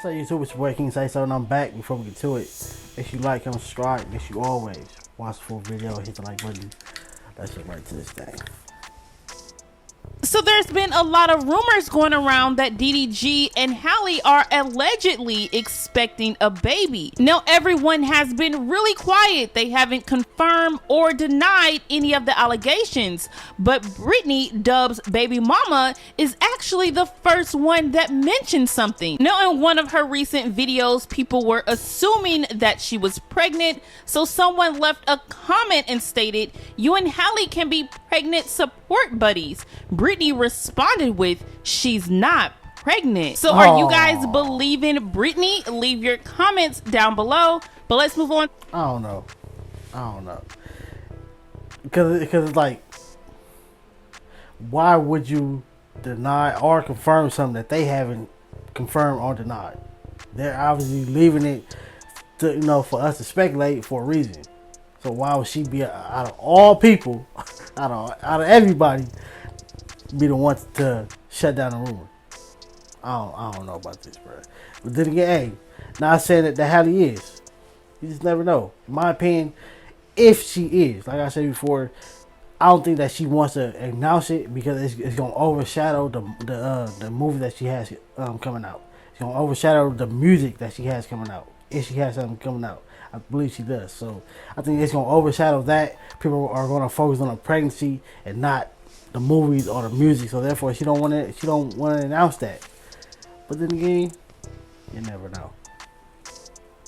So YouTube, it's your boy King Say So, and I'm back. Before we get to it, make sure you like, comment, subscribe. Make sure you always watch the full video, hit the like button. Let's get right to this thing. So there's been a lot of rumors going around that DDG and Halle are allegedly expecting a baby. Now everyone has been really quiet. They haven't confirmed or denied any of the allegations. But Brittany, Dub's baby mama, is actually the first one that mentioned something. Now in one of her recent videos, people were assuming that she was pregnant. So someone left a comment and stated, "You and Halle can be pregnant support buddies." Brittany responded with, "She's not pregnant." So are you guys believing Brittany? Leave your comments down below, but let's move on. I don't know. Because it's like, why would you deny or confirm something that they haven't confirmed or denied? They're obviously leaving it to, for us to speculate for a reason. So why would she be, out of all people, out of everybody, be the one to shut down the rumor? I don't know about this, bro. But then again, hey, not saying that Halle is. You just never know. In my opinion, if she is, like I said before, I don't think that she wants to announce it because it's gonna overshadow the movie that she has coming out. It's gonna overshadow the music that she has coming out. If she has something coming out, I believe she does. So I think it's gonna overshadow that. People are gonna focus on the pregnancy and not the movies or the music, so therefore she don't want to announce that. But then again, you never know.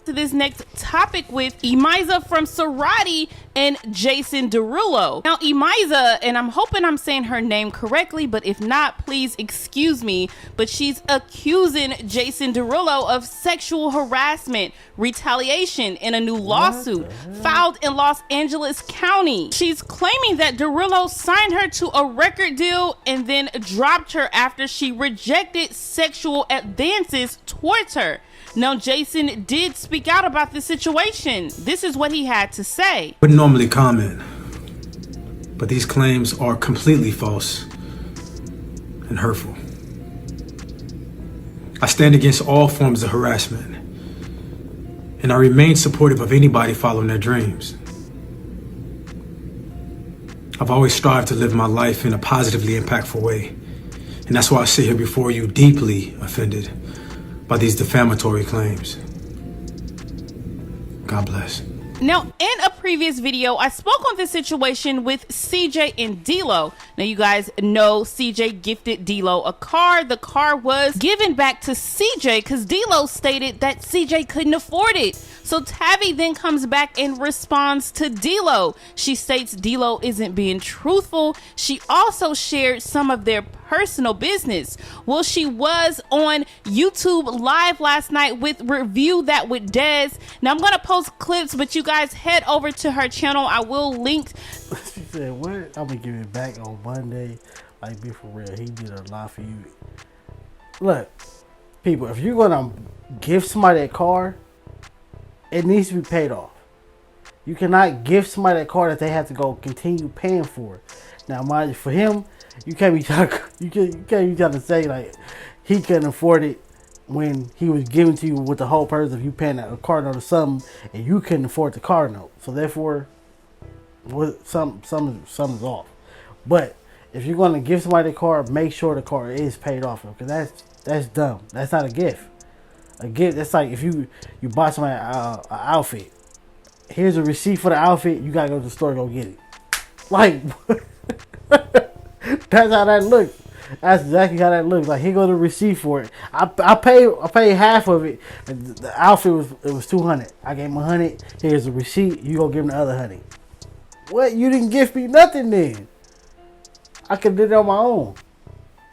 To this next topic with Emiza from Sorority and Jason Derulo. Now Emiza, and I'm hoping I'm saying her name correctly, but if not, please excuse me, but she's accusing Jason Derulo of sexual harassment retaliation in a new lawsuit filed in Los Angeles County. She's claiming that Derulo signed her to a record deal and then dropped her after she rejected sexual advances towards her. Now, Jason did speak out about this situation. This is what he had to say. Wouldn't normally comment, but these claims are completely false and hurtful. I stand against all forms of harassment, and I remain supportive of anybody following their dreams. I've always strived to live my life in a positively impactful way, and that's why I sit here before you deeply offended by these defamatory claims. God bless. Now, in a previous video, I spoke on this situation with CJ and D-Lo. Now, you guys know CJ gifted D-Lo a car. The car was given back to CJ because D-Lo stated that CJ couldn't afford it. So Tavi then comes back and responds to D-Lo. She states D-Lo isn't being truthful. She also shared some of their personal business. Well, she was on YouTube live last night with Review That with Des. Now I'm gonna post clips, but you guys head over to her channel. I will link. She said, "What? I'm gonna give it back on Monday." Like, be for real. He did a lot for you. Look, people, if you're gonna give somebody a car, it needs to be paid off. You cannot give somebody a car that they have to go continue paying for. Now, mind you, for him, you can't be trying to say like he couldn't afford it when he was given to you with the whole purpose of you paying a car note or something, and you couldn't afford the car note. So therefore, something's off. But if you're going to give somebody a car, make sure the car is paid off, because that's dumb. That's not a gift. A gift, that's like if you buy somebody an outfit. Here's a receipt for the outfit. You gotta go to the store and go get it. Like, that's how that looks. That's exactly how that looks. Like, here go the receipt for it. I paid half of it. The outfit was $200. I gave him $100. Here's the receipt. You go give him the other $100. What? You didn't gift me nothing then. I could do it on my own.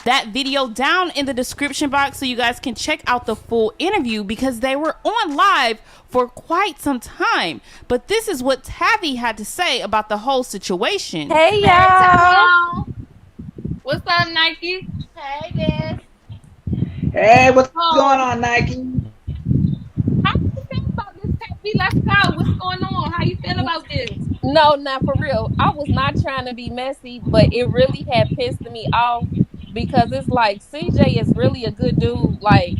That video down in the description box so you guys can check out the full interview because they were on live for quite some time. But this is what Tavi had to say about the whole situation. Hey y'all. What's up, Nike? Hey Des. Hey, what's going on, Nike? How you feel about this, Tavi? Let's go. What's going on? How you feel about this? No, not for real. I was not trying to be messy, but it really had pissed me off because it's like CJ is really a good dude. Like,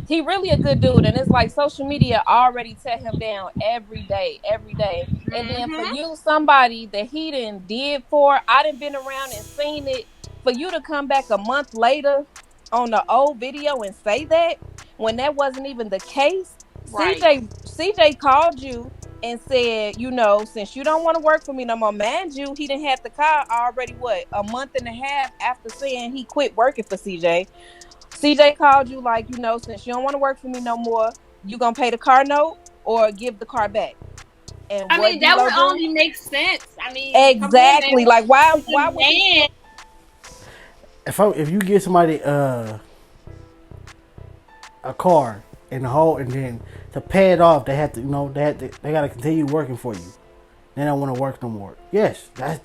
he really a good dude, and it's like social media already tear him down every day, every day. And then for you, somebody that he didn't did for, I done been around and seen it. For you to come back a month later on the old video and say that when that wasn't even the case, Right. CJ called you and said, you know, since you don't want to work for me no more, mind you, he didn't have the car already. What, a month and a half after saying he quit working for CJ. CJ called you like, you know, since you don't want to work for me no more, you gonna pay the car note or give the car back. And I what mean, that D-Lo would do? only make sense. I mean, come on, Exactly. man. Like, why He's a would he? man. If you give somebody a car and then to pay it off, they have to, you know, they got to continue working for you. They don't want to work no more. Yes, that's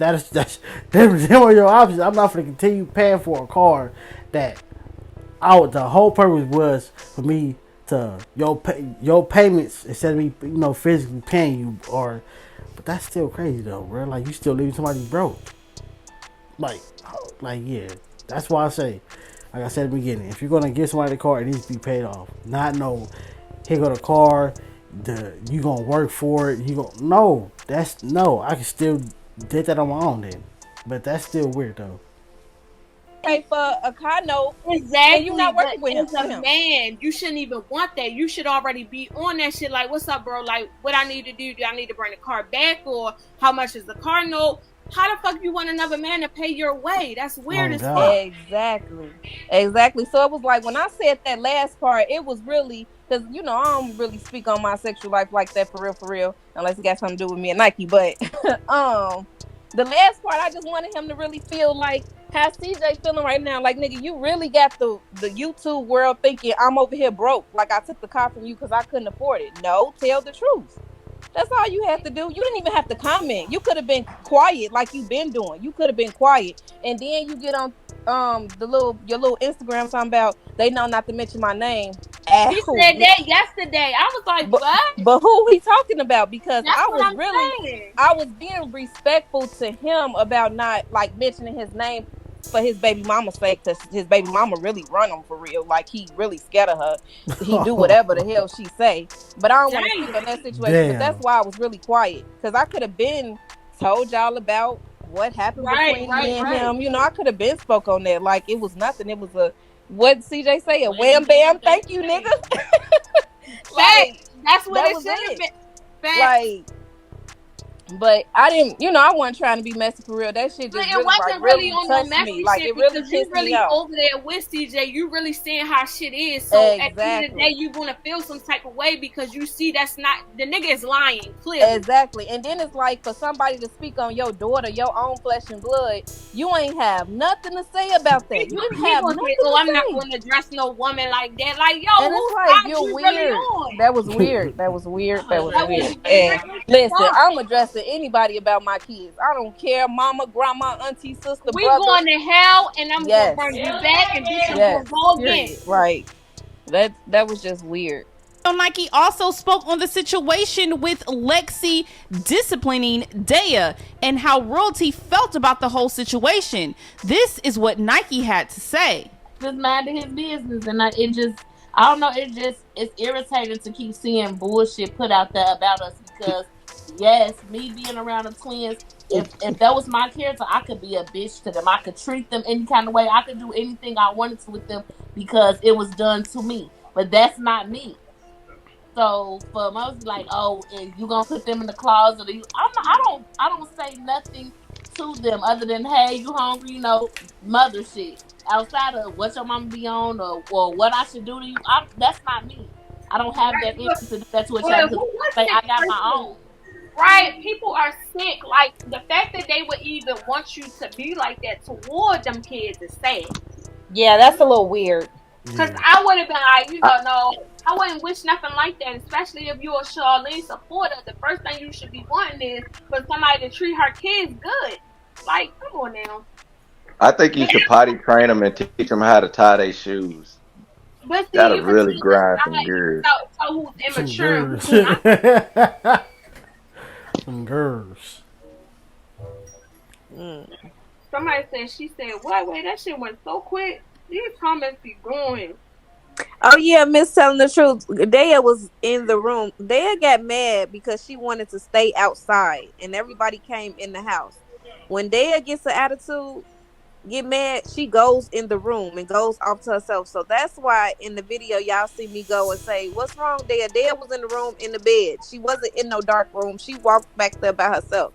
them are your options. I'm not going to continue paying for a car that the whole purpose was for me to your payments instead of me, you know, physically paying you. But that's still crazy though, bro. Like, you still leaving somebody broke. Like yeah. That's why I say, like I said at the beginning, if you're gonna give somebody the car, it needs to be paid off. Not no, here go the car, you gonna work for it. No. I can still did that on my own then, but that's still weird though. Pay for a car note Exactly. and you're not working with As a him. man, you shouldn't even want that. You should already be on that shit. Like, what's up, bro? Like, what I need to do? Do I need to bring the car back, or how much is the car note? How the fuck you want another man to pay your way? That's weird as fuck. Exactly. So it was like when I said that last part, it was really because, you know, I don't really speak on my sexual life like that for real, unless it got something to do with me and Nike. But the last part, I just wanted him to really feel like how CJ feeling right now. Like, nigga, you really got the YouTube world thinking I'm over here broke. Like, I took the car from you because I couldn't afford it. No, tell the truth. That's all you have to do. You didn't even have to comment. You could have been quiet like you've been doing. You could have been quiet. And then you get on your little Instagram talking about they know not to mention my name. He said that yesterday. I was like, what? But who he talking about? Because That's I what was I'm really saying. I was being respectful to him about not like mentioning his name for his baby mama's sake, because his baby mama really run him for real. Like, he really scared of her. He do whatever the hell she say. But I don't want to speak on that situation. Damn. But that's why I was really quiet, because I could have been told y'all about what happened between me and him. You know, I could have been spoke on that like it was nothing. It was a, what CJ say, a wham bam thank you nigga. Like, that's what that it was should have it. been. Like, but I didn't, you know, I wasn't trying to be messy for real. That shit just It wasn't really on no messy me. Like, shit, it really because you pissed me really off. over there with CJ. You really seeing how shit is. So at the end of the day, you gonna feel some type of way because you see that's not, the nigga is lying clearly. Exactly. And then it's like, for somebody to speak on your daughter, your own flesh and blood, you ain't have nothing to say about that. You didn't have nothing to I'm say. not going to address no woman like that. Like, yo, And who's it's like, you're you weird. really on? That was weird. That was weird. That was That weird. was And weird. listen, I'm addressing anybody about my kids. I don't care, mama, grandma, auntie, sister, We brother. going to hell, and I'm gonna bring you back, and bitch, I'm gonna go again. Right. That was just weird. Nike also spoke on the situation with Lexi disciplining Daya and how royalty felt about the whole situation. This is what Nike had to say. Just minding his business, and I don't know, it's irritating to keep seeing bullshit put out there about us, because yes, me being around the twins, if that was my character, I could be a bitch to them. I could treat them any kind of way. I could do anything I wanted to with them because it was done to me. But that's not me. So for most, like, oh, and you gonna put them in the closet? I don't say nothing to them other than, hey, you hungry? You know, mother shit. Outside of what your mama be on, or what I should do to you, that's not me. I don't have that energy to do that to a child, because I got my own. Right? People are sick. Like, the fact that they would even want you to be like that toward them kids is sad. Yeah, that's a little weird. Because I would have been like, you know, no, I wouldn't wish nothing like that, especially if you're a Charlene supporter. The first thing you should be wanting is for somebody to treat her kids good. Like, come on now. I think you should potty train them and teach them how to tie their shoes. But that'll really grind some gears. So who's immature? Some girls. Somebody said, she said, what? Wait, that shit went so quick. These comments be going. Oh yeah, Miss telling the truth. Daya was in the room. Daya got mad because she wanted to stay outside and everybody came in the house. When Daya gets an attitude, get mad, she goes in the room and goes off to herself. So that's why in the video y'all see me go and say, "What's wrong, Daya?" Daya was in the room in the bed. She wasn't in no dark room. She walked back there by herself.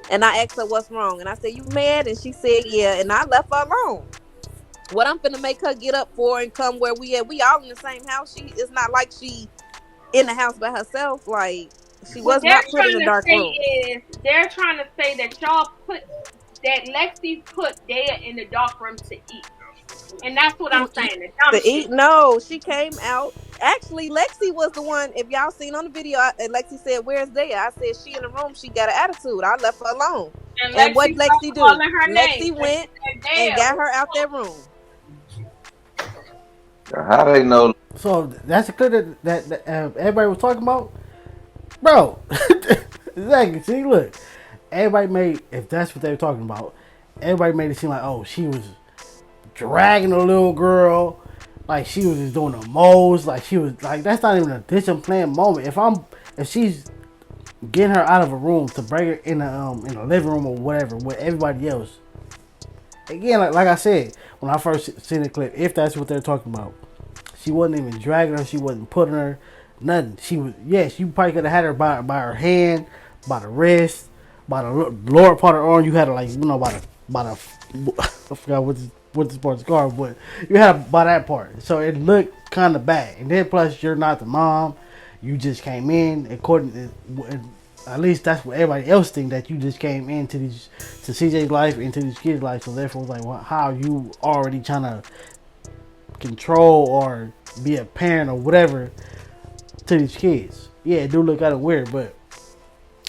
And I asked her what's wrong. And I said, "You mad?" And she said, "Yeah." And I left her alone. What I'm finna make her get up for and come where we at? We all in the same house. She it's not like she in the house by herself. Like she What was they're not put in trying a to dark say room. is they're trying to say that y'all put that Lexi put Daya in the dark room to eat. And that's what I'm saying. The dumb To eat? shit. No, she came out. Actually, Lexi was the one. If y'all seen on the video, and Lexi said, "Where's Daya?" I said, "She in the room. She got an attitude." I left her alone. And And what Lexi started Lexi do? calling her name. Lexi So she went said, and Daya, got what her the out that fuck? room. How they know? So that's the clip that everybody was talking about, bro. Exactly. See, look, everybody made if that's what they were talking about. Everybody made it seem like she was dragging a little girl, like she was just doing the most, like she was like that's not even a disciplined moment. If she's getting her out of a room to bring her in a living room or whatever with everybody else. Again, like I said, when I first seen the clip, if that's what they're talking about, she wasn't even dragging her. She wasn't putting her, nothing. She was, yes, you probably could have had her by her hand, by the wrist, by the lower part of her arm. You had her like, by the I forgot what this part's called, but you had her by that part. So it looked kind of bad. And then plus, you're not the mom. You just came in, according to, at least that's what everybody else think, that you just came into to CJ's life, into these kids' life. So therefore, it's like, well, how you already trying to control or be a parent or whatever to these kids. Yeah, it do look kind of weird, but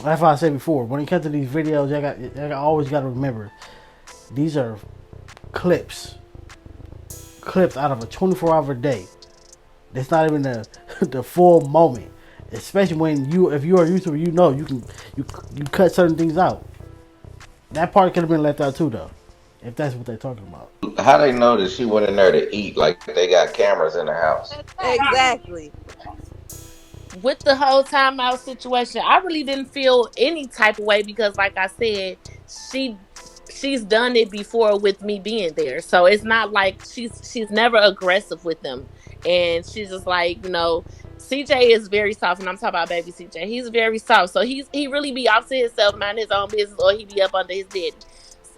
that's what I said before. When it comes to these videos, you always got to remember these are clips out of a 24-hour day. It's not even the full moment. Especially when if you're a YouTuber, you cut certain things out. That part could have been left out too, though, if that's what they're talking about. How they know that she went in there to eat? Like they got cameras in the house. Exactly. With the whole timeout situation, I really didn't feel any type of way because, like I said, she she's done it before with me being there. So it's not like she's never aggressive with them, and she's just like, CJ is very soft, and I'm talking about baby CJ. He's very soft, so he really be off to himself, mind his own business, or he be up under his daddy.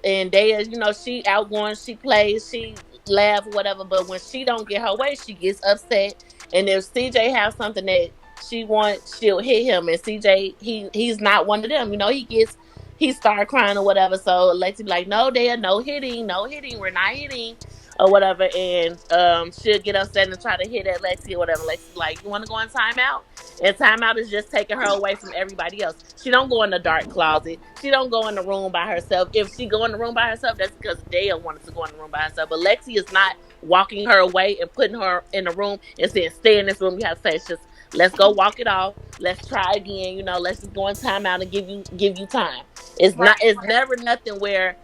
And they, she outgoing, she plays, she laugh, whatever. But when she don't get her way, she gets upset. And if CJ has something that she wants, she'll hit him. And CJ, he's not one of them. He start crying or whatever. So Lexi be like, "No, Dad, no hitting, no hitting. We're not hitting." Or whatever, and she'll get upset and try to hit at Lexi or whatever. Lexi like, "You want to go in timeout?" And timeout is just taking her away from everybody else. She don't go in the dark closet. She don't go in the room by herself. If she go in the room by herself, that's because Dale wanted to go in the room by herself. But Lexi is not walking her away and putting her in the room and saying, "Stay in this room." You have to say, "It's just let's go walk it off. Let's try again. Let's just go in timeout and give you time." It's Right. not. It's never nothing where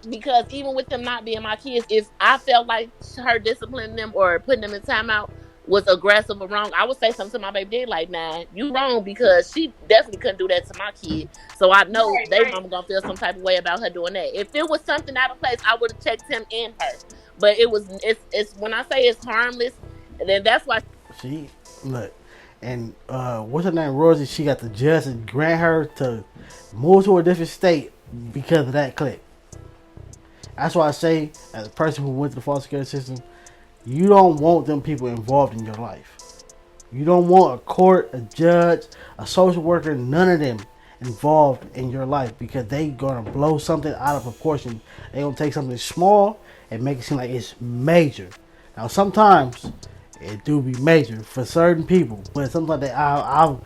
because even with them not being my kids, if I felt like her disciplining them or putting them in timeout was aggressive or wrong, I would say something to my baby dad like, "Nah, you wrong," because she definitely couldn't do that to my kid. So I know Right, they right. mama gonna feel some type of way about her doing that. If it was something out of place, I would have checked him and her. But it's when I say it's harmless, and then that's why. She look, and what's her name? Rosie. She got the judge and grant her to move to a different state because of that clip. That's why I say, as a person who went to the foster care system, you don't want them people involved in your life. You don't want a court, a judge, a social worker, none of them involved in your life, because they gonna blow something out of proportion. They gonna take something small and make it seem like it's major. Now sometimes it do be major for certain people, but sometimes I've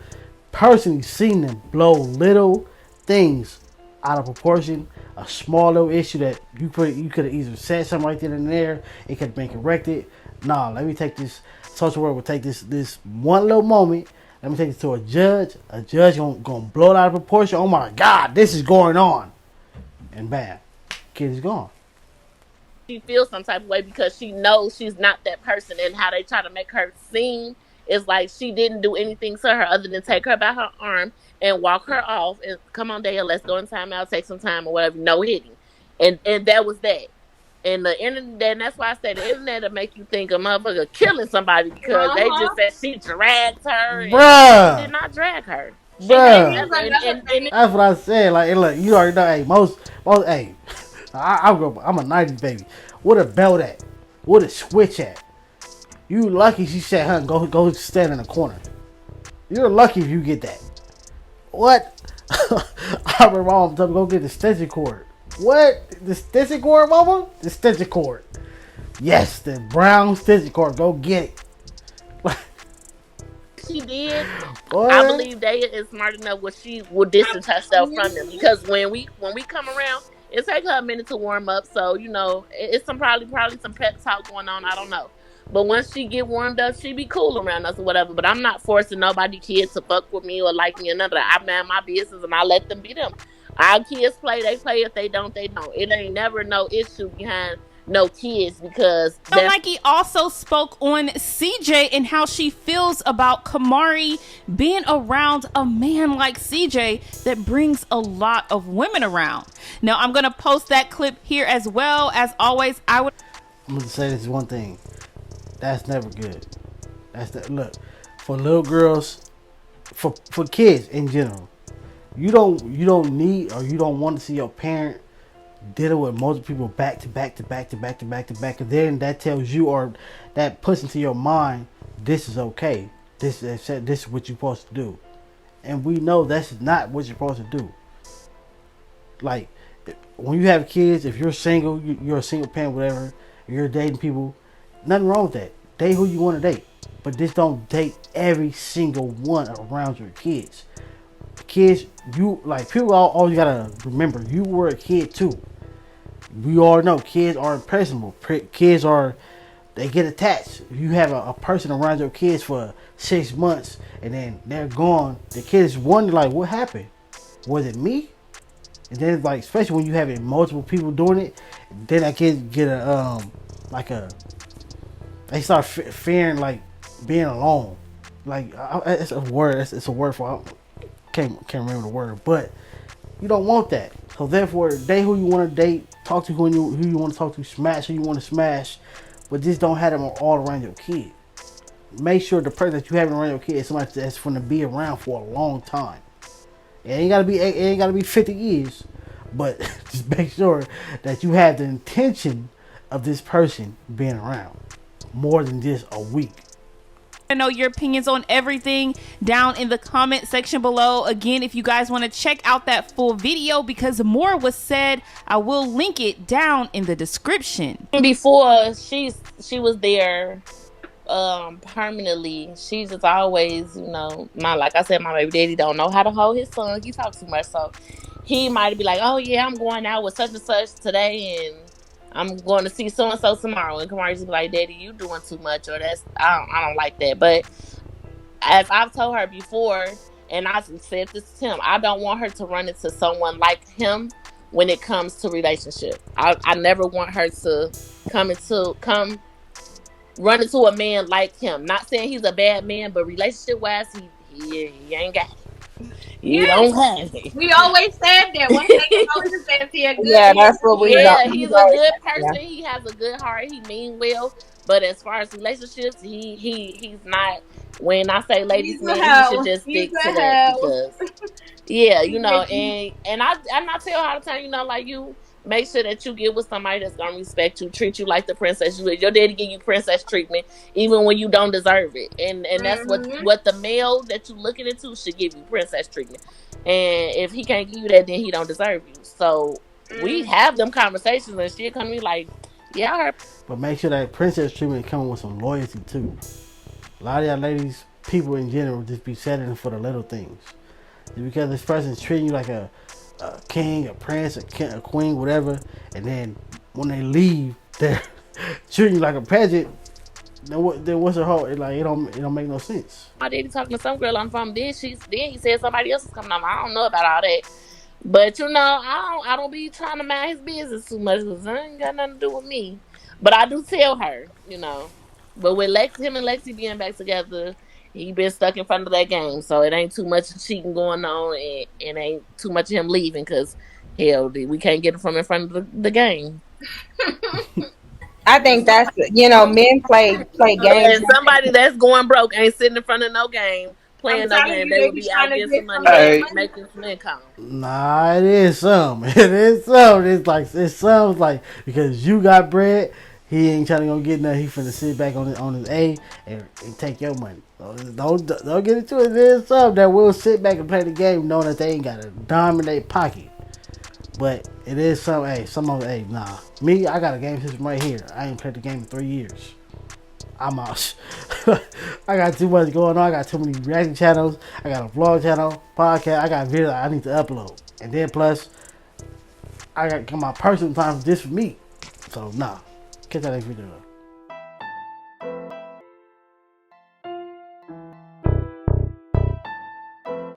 personally seen them blow little things out of proportion. A small little issue that you could have either said something right then and there, it could have been corrected. Nah, let me take this. Social worker will take this one little moment. Let me take it to a judge. A judge gonna blow it out of proportion. Oh my God, this is going on, and bam, kid is gone. she feels some type of way because she knows she's not that person, and how they try to make her seem is like she didn't do anything to her other than take her by her arm and walk her off and come on, Dale, let's go in time out, take some time or whatever, no hitting. And that was that. And the internet, and that's why I say the internet will make you think a motherfucker killing somebody because they just said she dragged her. And she did Bruh. not drag her. Bruh. And That's what I said. Like, hey, look, you already know. Hey, most, hey, I'm a '90s baby. What a belt at? What a switch at? You lucky she said, "Huh, go stand in the corner." You're lucky if you get that. What? I remember mom told me go get the extension cord. What? The extension cord, mama? The extension cord. Yes, the brown extension cord. Go get it. she did. What? I believe Daya is smart enough where she will distance herself from them because when we come around, it takes her a minute to warm up. So it's some probably some pet talk going on. I don't know. But once she get warmed up, she be cool around us or whatever. But I'm not forcing nobody kids to fuck with me or like me or none of that. I mind my business and I let them be them. Our kids play, they play. If they don't, they don't. It ain't never no issue behind no kids because Nike also spoke on CJ and how she feels about Kamari being around a man like CJ that brings a lot of women around. Now I'm gonna post that clip here as well. As always, I'm gonna say this one thing. That's never good. Look, for little girls, for kids in general, you don't need or you don't want to see your parent dealing with multiple people back to back, and then that tells you or that puts into your mind this is okay. This is what you're supposed to do, and we know that's not what you're supposed to do. Like when you have kids, if you're single, you're a single parent, whatever. You're dating people. Nothing wrong with that. Date who you want to date. But just don't date every single one around your kids. Kids, people all you gotta remember, you were a kid too. We all know kids are impressionable. Kids they get attached. If you have a person around your kids for 6 months and then they're gone, the kids wonder like, what happened? Was it me? And then like, especially when you have multiple people doing it, then that kid get they start fearing like being alone. Like it's a word. It's a word for can't remember the word, but you don't want that. So therefore, date who you want to date, talk to who you want to talk to, smash who you want to smash, but just don't have them all around your kid. Make sure the person that you have around your kid is somebody that's going to be around for a long time. It ain't gotta be 50 years, but just make sure that you have the intention of this person being around more than just a week. I know your opinions on everything down in the comment section below. Again, if you guys want to check out that full video because more was said, I will link it down in the description. Before she was there permanently, she just always, like I said, my baby daddy don't know how to hold his son. He talks too much, so he might be like, oh yeah, I'm going out with such and such today and I'm going to see so and so tomorrow, and Kamari just be like, "Daddy, you doing too much," or I don't like that. But as I've told her before, and I said this to him, I don't want her to run into someone like him when it comes to relationship. I never want her to run into a man like him. Not saying he's a bad man, but relationship wise, he ain't got it. You don't have it. We always said that. One thing we always said, he a good. Yeah, that's what we. Yeah, he's a good person. Yeah. He has a good heart. He mean well. But as far as relationships, he's not. When I say ladies man, you should just stick to that because, yeah, and I tell her all the time, like you. Make sure that you get with somebody that's gonna respect you, treat you like the princess you is. Your daddy give you princess treatment even when you don't deserve it, and that's what the male that you looking into should give you, princess treatment. And if he can't give you that, then he don't deserve you. So we have them conversations, and she'll come to me like, yeah, I heard. But make sure that princess treatment coming with some loyalty too. A lot of y'all ladies, people in general, just be settling for the little things. Just because this person's treating you like a king, a prince, a queen, whatever, and then when they leave, they're treating you like a pageant. Then what's the whole? Like it don't make no sense. My daddy talking to some girl on the phone. Then he said somebody else is coming on. I don't know about all that, But I don't be trying to mind his business too much because it ain't got nothing to do with me. But I do tell her. But with him and Lexi being back together, he been stuck in front of that game, so it ain't too much cheating going on, and ain't too much of him leaving because hell, we can't get him from in front of the game. I think that's men play games. And somebody that's going broke ain't sitting in front of no game playing I'm no telling game. you, They they would be be trying out to getting get some money, some Hey, making some income. Nah, it is some. It is some. It's some like because you got bread, he ain't trying to go get nothing. He finna sit back on his A and take your money. So don't get into it. It is some that will sit back and play the game knowing that they ain't got to dominate pocket. But it is some. Hey, some of nah. Me, I got a game system right here. I ain't played the game in 3 years. I'm out. I got too much going on. I got too many reaction channels. I got a vlog channel, podcast. I got videos I need to upload. And then plus, I got my personal time just for me. So, nah. Catch that next video.